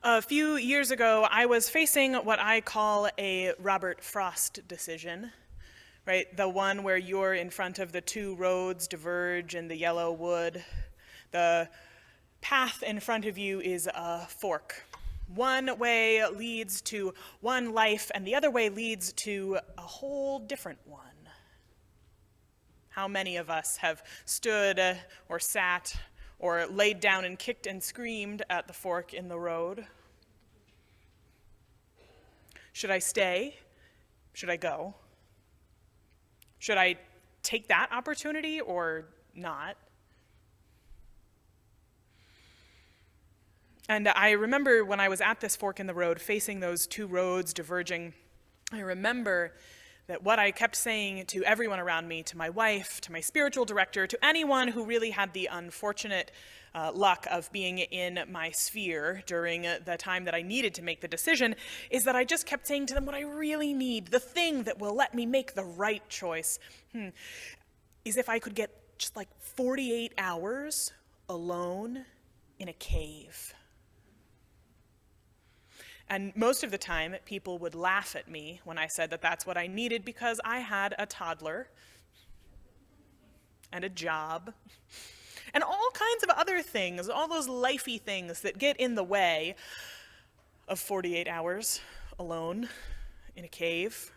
A few years ago, I was facing what I call a Robert Frost decision, right? The one where you're in front of the two roads diverge in the yellow wood. The path in front of you is a fork. One way leads to one life, and the other way leads to a whole different one. How many of us have stood or sat or laid down and kicked and screamed at the fork in the road? Should I stay? Should I go? Should I take that opportunity or not? And I remember when I was at this fork in the road, facing those two roads diverging, I remember that what I kept saying to everyone around me, to my wife, to my spiritual director, to anyone who really had the unfortunate luck of being in my sphere during the time that I needed to make the decision, is that I just kept saying to them what I really need, the thing that will let me make the right choice, is if I could get just like 48 hours alone in a cave. And most of the time, people would laugh at me when I said that that's what I needed because I had a toddler and a job and all kinds of other things, all those lifey things that get in the way of 48 hours alone in a cave.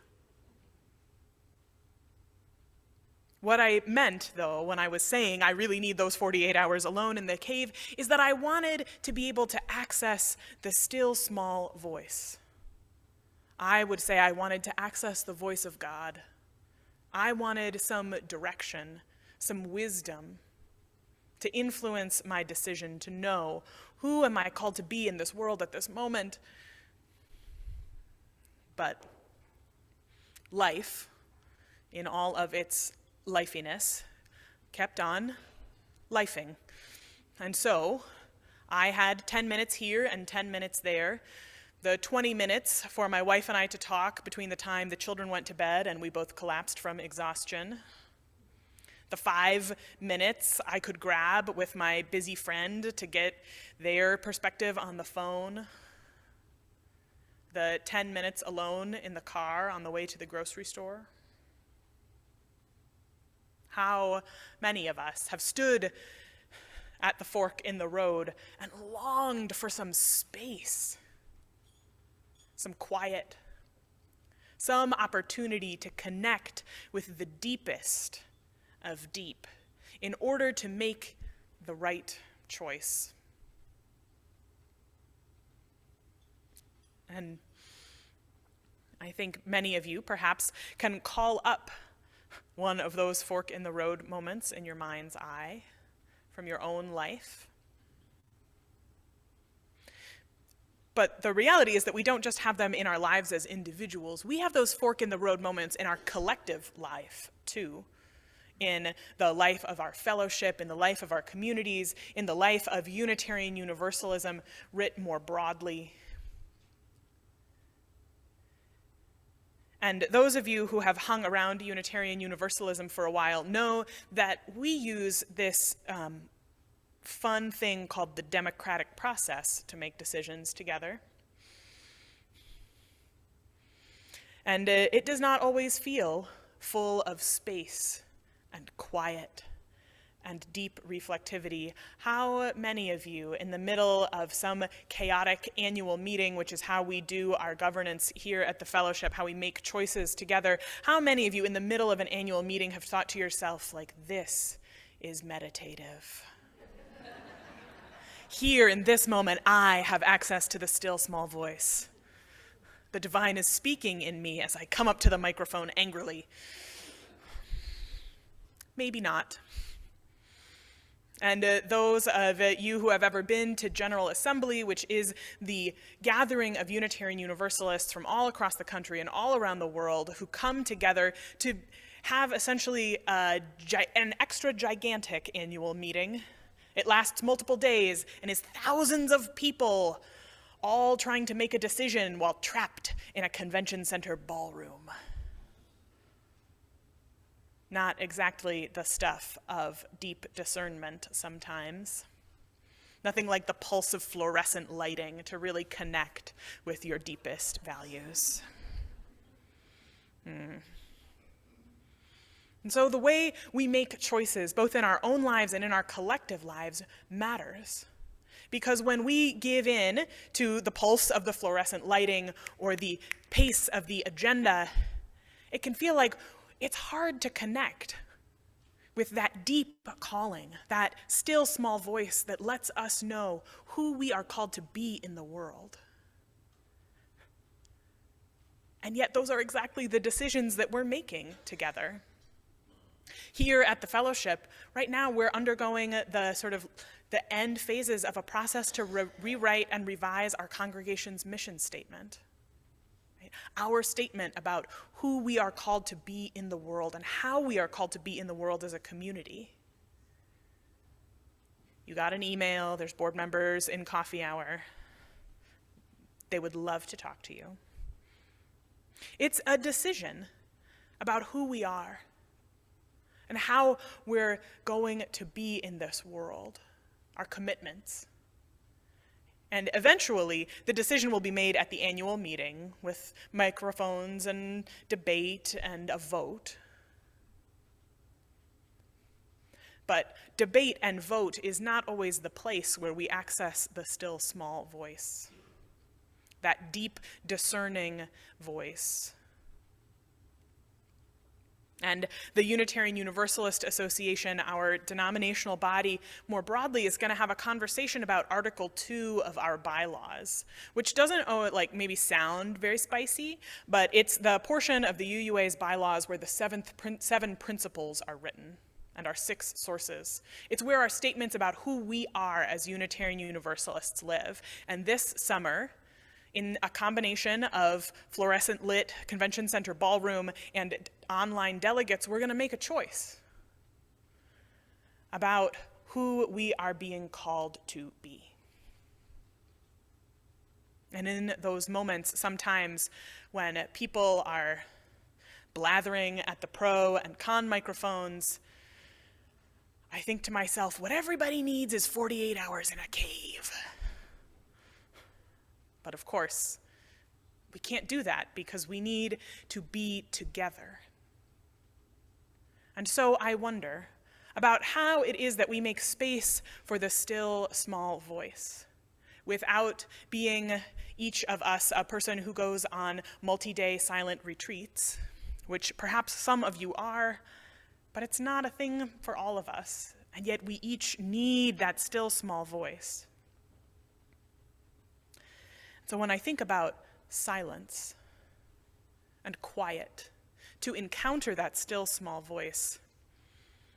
What I meant, though, when I was saying I really need those 48 hours alone in the cave, is that I wanted to be able to access the still small voice. I would say I wanted to access the voice of God. I wanted some direction, some wisdom to influence my decision, to know who am I called to be in this world at this moment. But life, in all of its lifiness, kept on lifing. And so I had 10 minutes here and 10 minutes there. The 20 minutes for my wife and I to talk between the time the children went to bed and we both collapsed from exhaustion. The 5 minutes I could grab with my busy friend to get their perspective on the phone. The 10 minutes alone in the car on the way to the grocery store. How many of us have stood at the fork in the road and longed for some space, some quiet, some opportunity to connect with the deepest of deep in order to make the right choice? And I think many of you perhaps can call up one of those fork in the road moments in your mind's eye from your own life. But the reality is that we don't just have them in our lives as individuals. We have those fork in the road moments in our collective life too, in the life of our fellowship, in the life of our communities, in the life of Unitarian Universalism writ more broadly. And those of you who have hung around Unitarian Universalism for a while know that we use this fun thing called the democratic process to make decisions together. And it does not always feel full of space and quiet and deep reflectivity. How many of you in the middle of some chaotic annual meeting, which is how we do our governance here at the fellowship, how we make choices together, how many of you in the middle of an annual meeting have thought to yourself, like, this is meditative? Here in this moment, I have access to the still small voice. The divine is speaking in me as I come up to the microphone angrily. Maybe not. And those of you who have ever been to General Assembly, which is the gathering of Unitarian Universalists from all across the country and all around the world who come together to have essentially an extra gigantic annual meeting. It lasts multiple days and is thousands of people all trying to make a decision while trapped in a convention center ballroom. Not exactly the stuff of deep discernment sometimes. Nothing like the pulse of fluorescent lighting to really connect with your deepest values. And so the way we make choices, both in our own lives and in our collective lives, matters. Because when we give in to the pulse of the fluorescent lighting or the pace of the agenda, it can feel like it's hard to connect with that deep calling, that still small voice that lets us know who we are called to be in the world. And yet those are exactly the decisions that we're making together. Here at the fellowship, right now we're undergoing the end phases of a process to rewrite and revise our congregation's mission statement. Our statement about who we are called to be in the world and how we are called to be in the world as a community. You got an email, there's board members in coffee hour. They would love to talk to you. It's a decision about who we are and how we're going to be in this world, our commitments. And eventually, the decision will be made at the annual meeting with microphones and debate and a vote. But debate and vote is not always the place where we access the still small voice, that deep, discerning voice. And the Unitarian Universalist Association, our denominational body, more broadly, is going to have a conversation about Article 2 of our bylaws, which doesn't maybe sound very spicy, but it's the portion of the UUA's bylaws where the seven principles are written and our 6 sources. It's where our statements about who we are as Unitarian Universalists live. And this summer, in a combination of fluorescent lit convention center ballroom and online delegates, we're going to make a choice about who we are being called to be. And in those moments, sometimes when people are blathering at the pro and con microphones, I think to myself, what everybody needs is 48 hours in a cave. But of course, we can't do that because we need to be together. And so I wonder about how it is that we make space for the still small voice without being each of us a person who goes on multi-day silent retreats, which perhaps some of you are, but it's not a thing for all of us. And yet we each need that still small voice. So when I think about silence and quiet, to encounter that still small voice,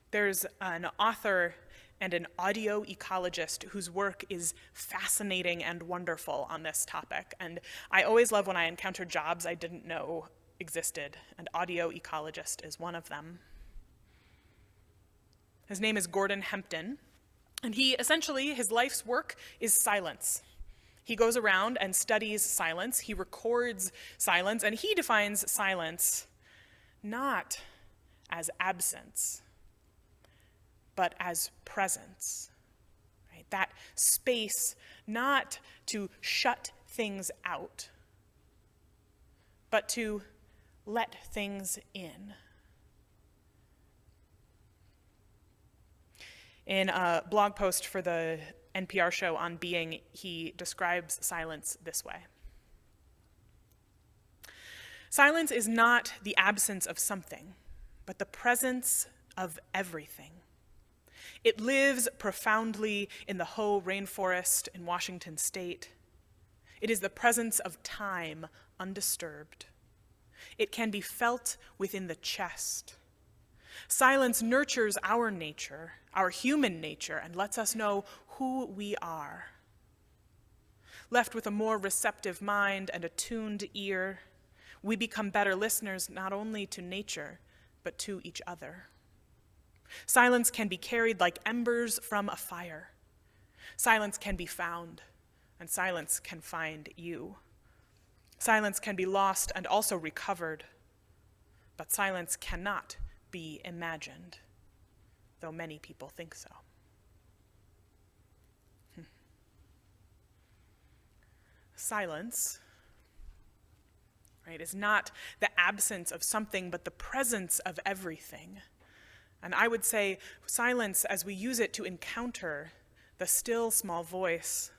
there's an author and an audio ecologist whose work is fascinating and wonderful on this topic. And I always love when I encounter jobs I didn't know existed, and audio ecologist is one of them. His name is Gordon Hempton, and his life's work is silence. He goes around and studies silence, he records silence, and he defines silence not as absence, but as presence. Right? That space not to shut things out, but to let things in. In a blog post for the NPR show On Being, he describes silence this way. Silence is not the absence of something, but the presence of everything. It lives profoundly in the Hoh rainforest in Washington state. It is the presence of time undisturbed. It can be felt within the chest. Silence nurtures our nature, our human nature, and lets us know who we are. Left with a more receptive mind and a tuned ear, we become better listeners not only to nature, but to each other. Silence can be carried like embers from a fire. Silence can be found, and silence can find you. Silence can be lost and also recovered, but silence cannot be imagined, though many people think so. silence, right, is not the absence of something, but the presence of everything. And I would say silence, as we use it to encounter the still small voice,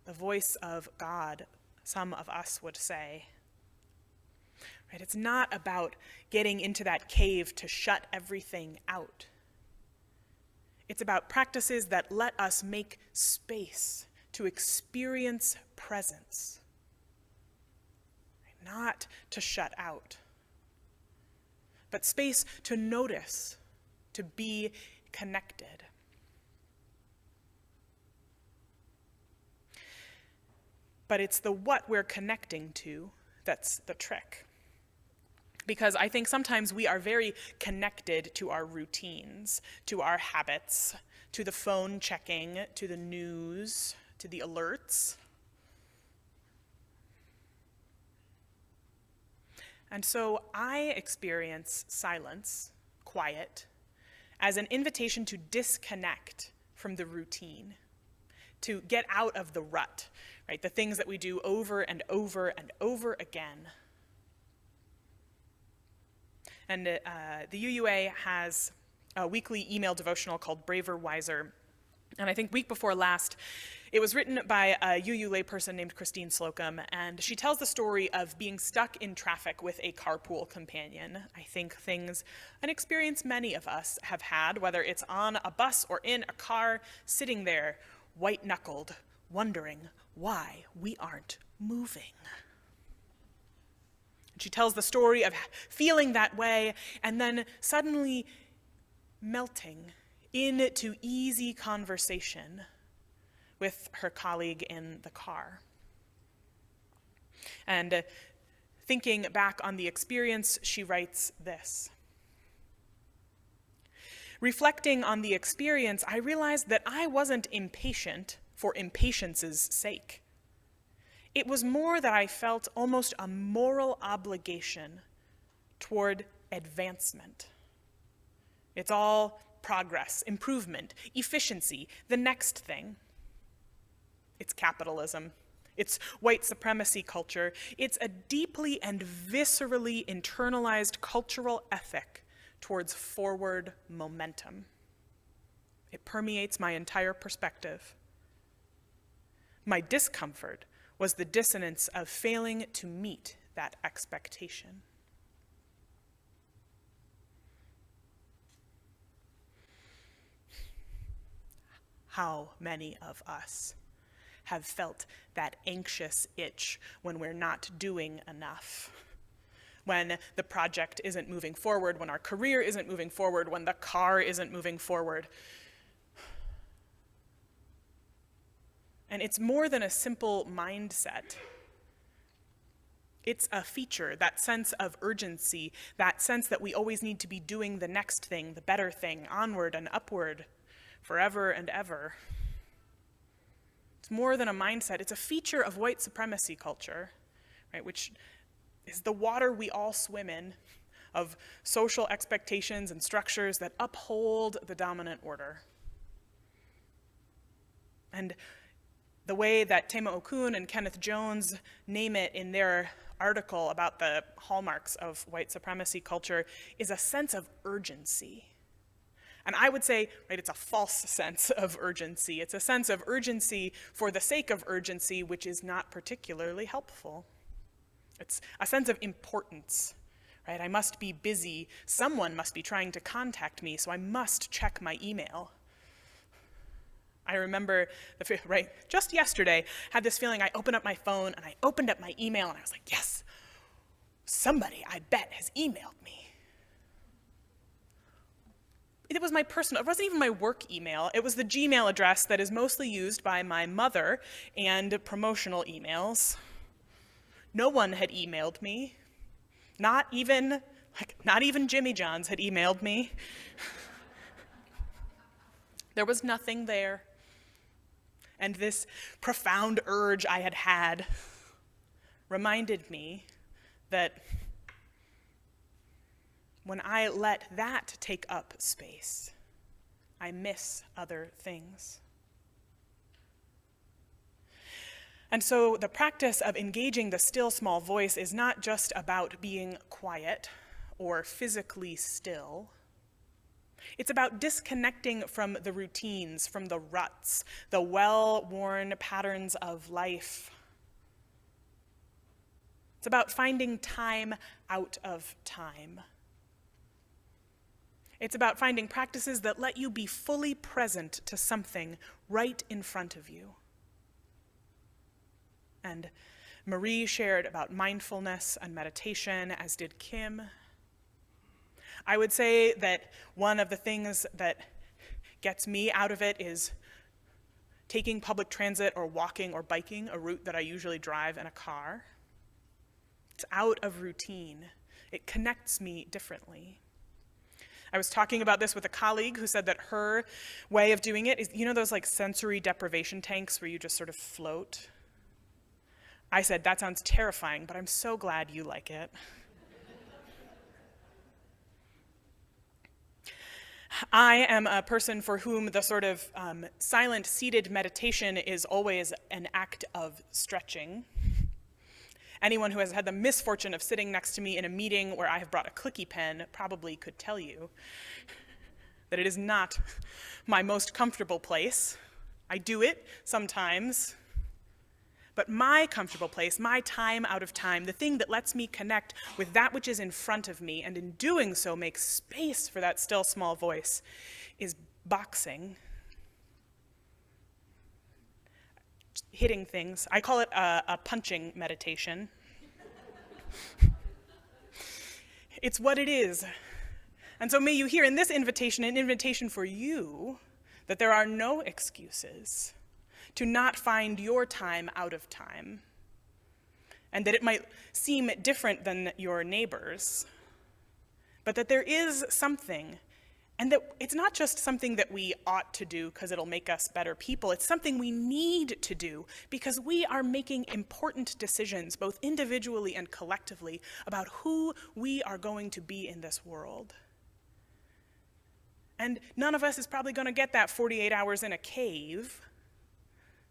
the voice of God, some of us would say. Right? It's not about getting into that cave to shut everything out. It's about practices that let us make space to experience presence, not to shut out, but space to notice, to be connected. But it's the what we're connecting to that's the trick. Because I think sometimes we are very connected to our routines, to our habits, to the phone checking, to the news, to the alerts. And so I experience silence, quiet, as an invitation to disconnect from the routine, to get out of the rut, right? The things that we do over and over and over again. And the UUA has a weekly email devotional called Braver, Wiser. And I think week before last, it was written by a UU layperson named Christine Slocum, and she tells the story of being stuck in traffic with a carpool companion. I think an experience many of us have had, whether it's on a bus or in a car, sitting there, white-knuckled, wondering why we aren't moving. She tells the story of feeling that way and then suddenly melting into easy conversation with her colleague in the car. And thinking back on the experience, she writes this. Reflecting on the experience, I realized that I wasn't impatient for impatience's sake. It was more that I felt almost a moral obligation toward advancement. It's all progress, improvement, efficiency, the next thing. It's capitalism. It's white supremacy culture. It's a deeply and viscerally internalized cultural ethic towards forward momentum. It permeates my entire perspective. My discomfort was the dissonance of failing to meet that expectation. How many of us have felt that anxious itch when we're not doing enough? When the project isn't moving forward, when our career isn't moving forward, when the car isn't moving forward. And it's more than a simple mindset. It's a feature, that sense of urgency, that sense that we always need to be doing the next thing, the better thing, onward and upward, forever and ever. It's more than a mindset. It's a feature of white supremacy culture, right, which is the water we all swim in, of social expectations and structures that uphold the dominant order. And the way that Tema Okun and Kenneth Jones name it in their article about the hallmarks of white supremacy culture is a sense of urgency. And I would say, right, it's a false sense of urgency. It's a sense of urgency for the sake of urgency, which is not particularly helpful. It's a sense of importance, right? I must be busy. Someone must be trying to contact me, so I must check my email. I remember, just yesterday, had this feeling. I opened up my phone, and I opened up my email, and I was like, yes, somebody, I bet, has emailed me. It was it wasn't even my work email. It was the Gmail address that is mostly used by my mother and promotional emails. No one had emailed me. Not even Jimmy John's had emailed me. There was nothing there. And this profound urge I had had reminded me that when I let that take up space, I miss other things. And so the practice of engaging the still small voice is not just about being quiet or physically still. It's about disconnecting from the routines, from the ruts, the well-worn patterns of life. It's about finding time out of time. It's about finding practices that let you be fully present to something right in front of you. And Marie shared about mindfulness and meditation, as did Kim. I would say that one of the things that gets me out of it is taking public transit or walking or biking, a route that I usually drive in a car. It's out of routine. It connects me differently. I was talking about this with a colleague who said that her way of doing it is, you know those like sensory deprivation tanks where you just sort of float? I said, that sounds terrifying, but I'm so glad you like it. I am a person for whom the sort of silent seated meditation is always an act of stretching. Anyone who has had the misfortune of sitting next to me in a meeting where I have brought a clicky pen probably could tell you that it is not my most comfortable place. I do it sometimes, but my comfortable place, my time out of time, the thing that lets me connect with that which is in front of me, and in doing so make space for that still small voice, is boxing. Hitting things. I call it a punching meditation. It's what it is. And so may you hear in this invitation an invitation for you that there are no excuses to not find your time out of time, and that it might seem different than your neighbors, but that there is something. And that it's not just something that we ought to do because it'll make us better people. It's something we need to do because we are making important decisions, both individually and collectively, about who we are going to be in this world. And none of us is probably going to get that 48 hours in a cave.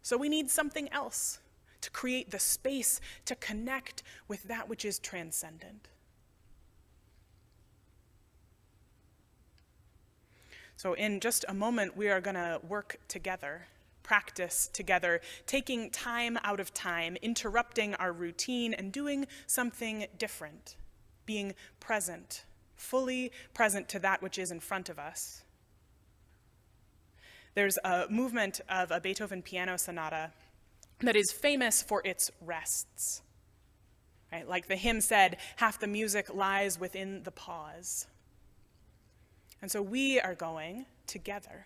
So we need something else to create the space to connect with that which is transcendent. So in just a moment, we are going to work together, practice together, taking time out of time, interrupting our routine, and doing something different, being present, fully present to that which is in front of us. There's a movement of a Beethoven piano sonata that is famous for its rests. Right? Like the hymn said, half the music lies within the pause. And so we are going together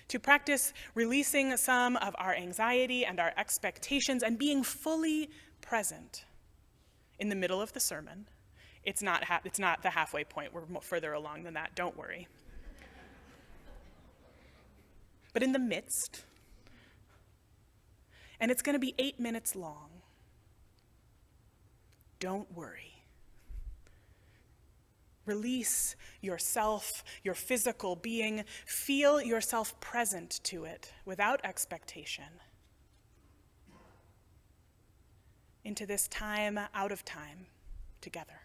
to practice releasing some of our anxiety and our expectations and being fully present in the middle of the sermon. It's not the halfway point. We're further along than that. Don't worry. But in the midst, and it's going to be 8 minutes long. Don't worry. Release yourself, your physical being. Feel yourself present to it without expectation. Into this time out of time together.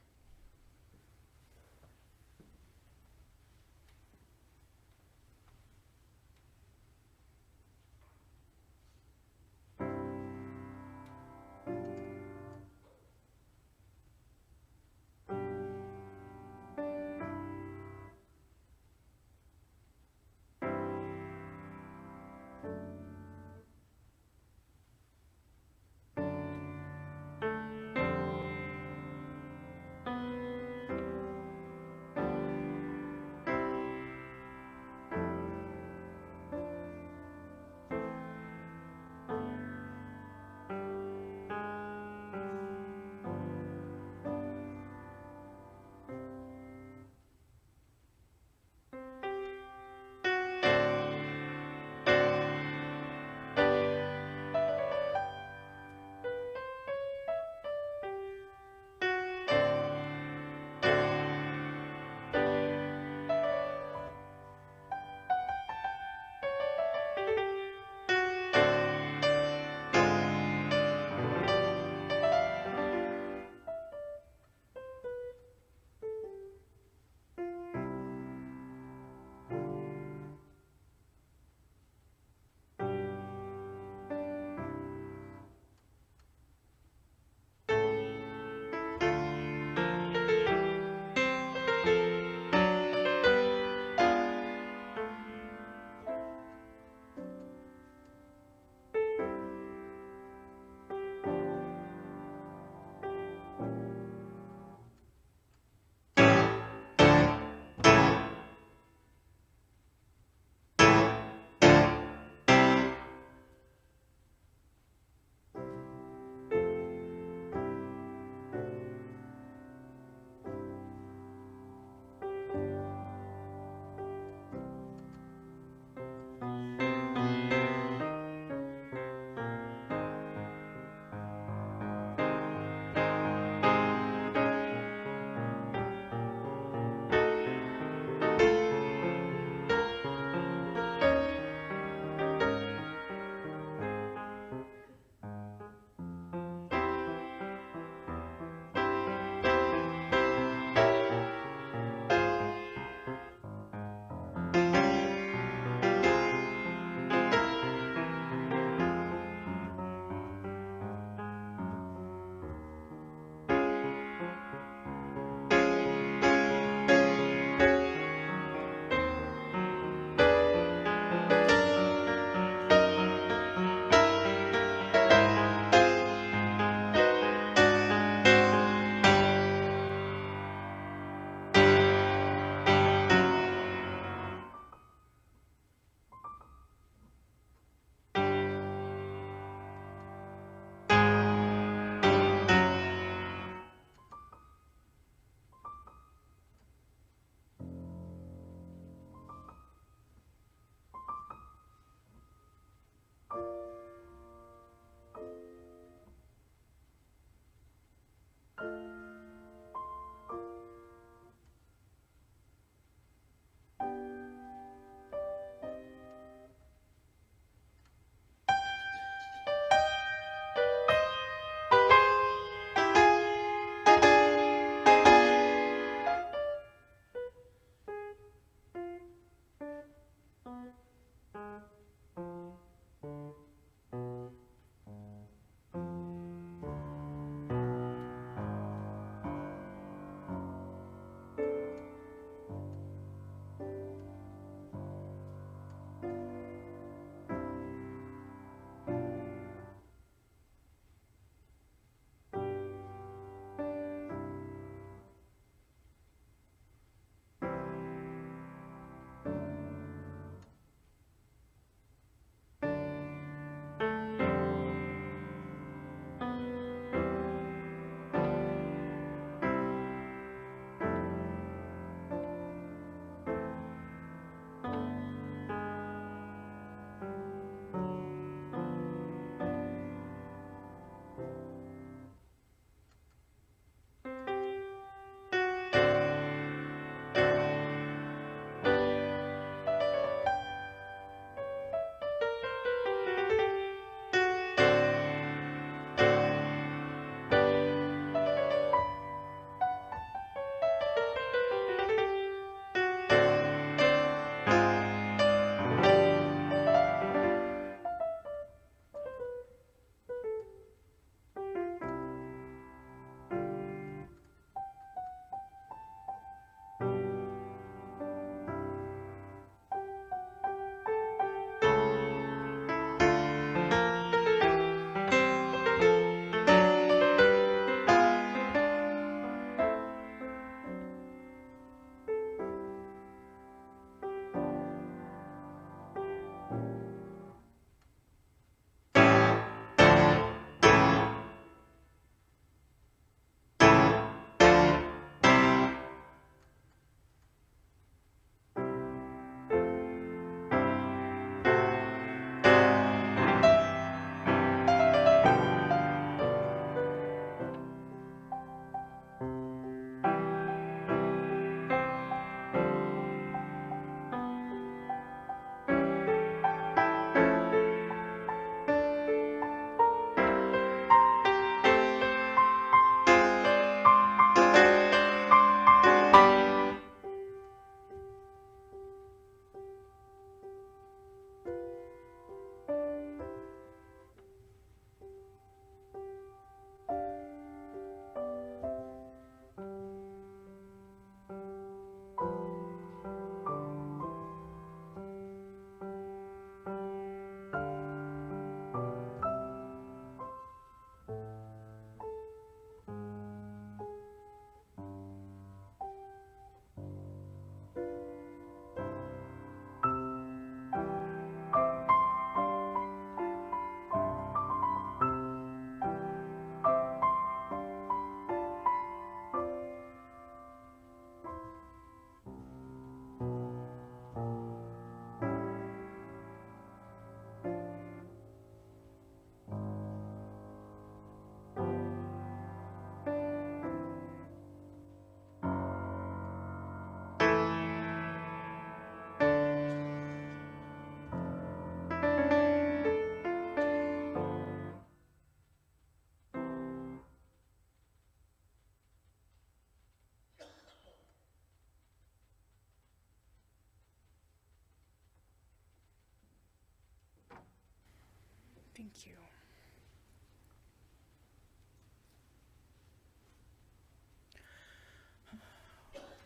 Thank you.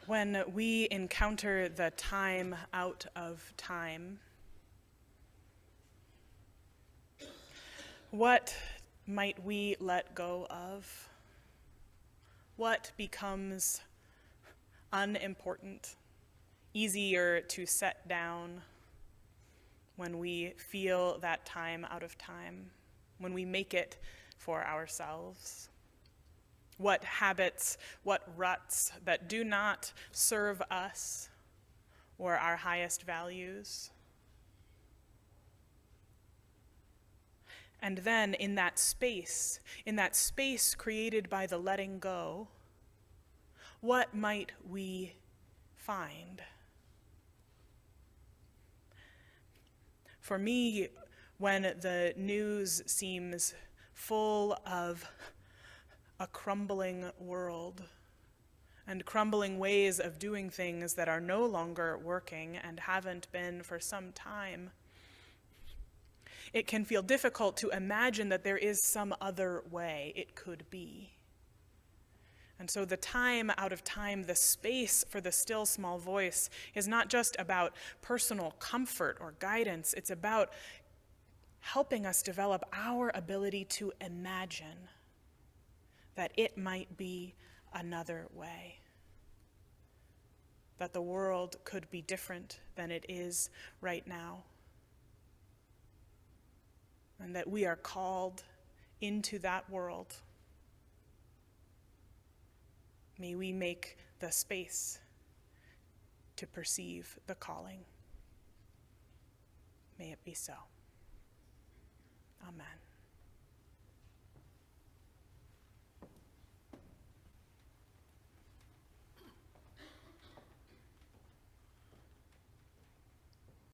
When we encounter the time out of time, what might we let go of? What becomes unimportant, easier to set down when we feel that time out of time, when we make it for ourselves? What habits, what ruts that do not serve us or our highest values? And then in that space created by the letting go, what might we find? For me, when the news seems full of a crumbling world and crumbling ways of doing things that are no longer working and haven't been for some time, it can feel difficult to imagine that there is some other way it could be. And so the time out of time, the space for the still small voice is not just about personal comfort or guidance, it's about helping us develop our ability to imagine that it might be another way, that the world could be different than it is right now, and that we are called into that world. May we make the space to perceive the calling. May it be so. Amen.